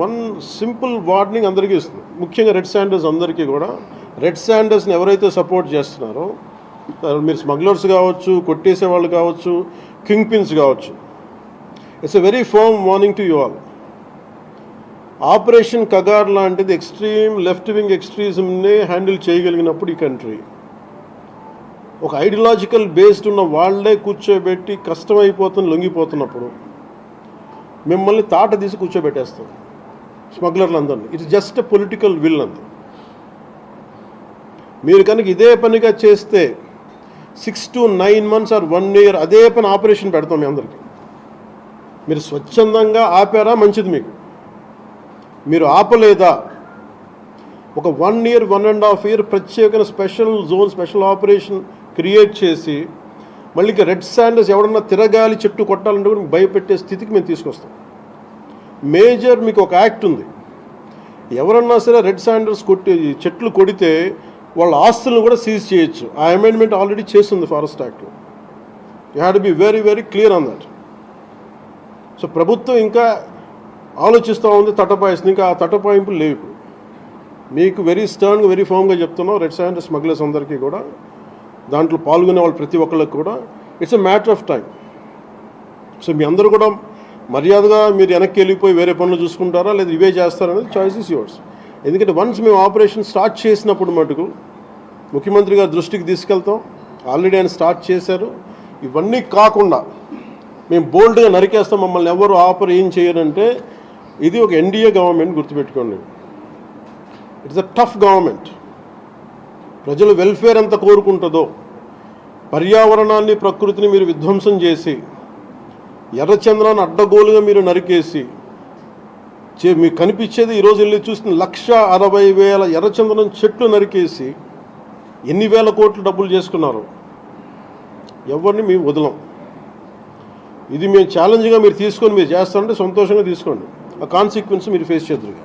One simple warning అందరికీ ఇస్తుంది, ముఖ్యంగా రెడ్ శాండర్స్ అందరికీ కూడా. రెడ్ శాండర్స్ని ఎవరైతే సపోర్ట్ చేస్తున్నారో, మీరు స్మగ్లర్స్ కావచ్చు, కొట్టేసే వాళ్ళు కావచ్చు, కింగ్ పిన్స్ కావచ్చు, it's a very firm warning to you all. Operation Kagar లాంటిది ఎక్స్ట్రీమ్ లెఫ్ట్ వింగ్ ఎక్స్ట్రీజంనే హ్యాండిల్ చేయగలిగినప్పుడు ఈ కంట్రీ, ఒక ఐడియాలజికల్ బేస్డ్ ఉన్న వాళ్ళే కూర్చోబెట్టి కష్టమైపోతుంది లొంగిపోతున్నప్పుడు మిమ్మల్ని తాట తీసి కూర్చోబెట్టేస్తాం స్మగ్లర్లు అందరినీ. It's just a political will అంతే. మీరు కనుక ఇదే పనిగా చేస్తే 6 to 9 months ఆర్ 1 year అదే పని ఆపరేషన్ పెడతాం మీ అందరికీ. మీరు స్వచ్ఛందంగా ఆపారా మంచిది, మీకు మీరు ఆపలేదా ఒక 1 year 1.5 year ప్రత్యేకమైన special zone, special operation create చేసి మళ్ళీ ఇంకా రెడ్ శాండర్స్ ఎవడన్నా తిరగాలి చెట్టు కొట్టాలంటే కూడా భయపెట్టే స్థితికి మేము తీసుకొస్తాం. మేజర్ మీకు ఒక యాక్ట్ ఉంది, ఎవరన్నా సరే రెడ్ శాండర్స్ చెట్లు కొడితే వాళ్ళ ఆస్తులను కూడా సీజ్ చేయొచ్చు. ఆ అమెండ్మెంట్ ఆల్రెడీ చేస్తుంది ఫారెస్ట్ యాక్ట్లో. You have to be very very clear on that. So ప్రభుత్వం ఇంకా ఆలోచిస్తూ ఉంది, తటపాయిస్తుంది. ఇంకా ఆ తటపాయింపులు లేవు ఇప్పుడు. మీకు వెరీ స్టర్న్గా వెరీ ఫర్మ్గా చెప్తున్నాం, రెడ్ శాండర్స్ స్మగ్లర్స్ అందరికీ కూడా, దాంట్లో పాల్గొనే వాళ్ళు ప్రతి ఒక్కళ్ళకి కూడా it's a matter of time. So మీ అందరూ కూడా మర్యాదగా మీరు వెనక్కి వెళ్ళిపోయి వేరే పనులు చూసుకుంటారా లేదా ఇవే చేస్తారనేది చాయిస్ ఇస్ యువర్స్. ఎందుకంటే వన్స్ మేము ఆపరేషన్ స్టార్ట్ చేసినప్పుడు మటుకు ముఖ్యమంత్రి గారి దృష్టికి తీసుకెళ్తాం, ఆల్రెడీ ఆయన స్టార్ట్ చేశారు. ఇవన్నీ కాకుండా మేము బోల్డ్గా నరికేస్తాం, మమ్మల్ని ఎవరు ఆపర్ ఏం చేయరంటే ఇది ఒక ఎన్డీఏ గవర్నమెంట్, గుర్తుపెట్టుకోండి. It's a tough government. ప్రజల వెల్ఫేర్ ఎంత కోరుకుంటుందో, పర్యావరణాన్ని ప్రకృతిని మీరు విధ్వంసం చేసి ఎర్రచంద్రాన్ని అడ్డగోలుగా మీరు నరికేసి మీకు కనిపించేది ఈరోజు వెళ్ళి చూస్తున్న 160,000 ఎర్రచంద్రం చెట్లు నరికేసి ఎన్ని వేల కోట్లు డబ్బులు చేసుకున్నారు. ఎవరిని మేము వదలం. ఇది మేము ఛాలెంజ్గా మీరు తీసుకొని మీరు చేస్తారంటే సంతోషంగా తీసుకోండి, ఆ కాన్సిక్వెన్స్ మీరు ఫేస్ చేద్దరు.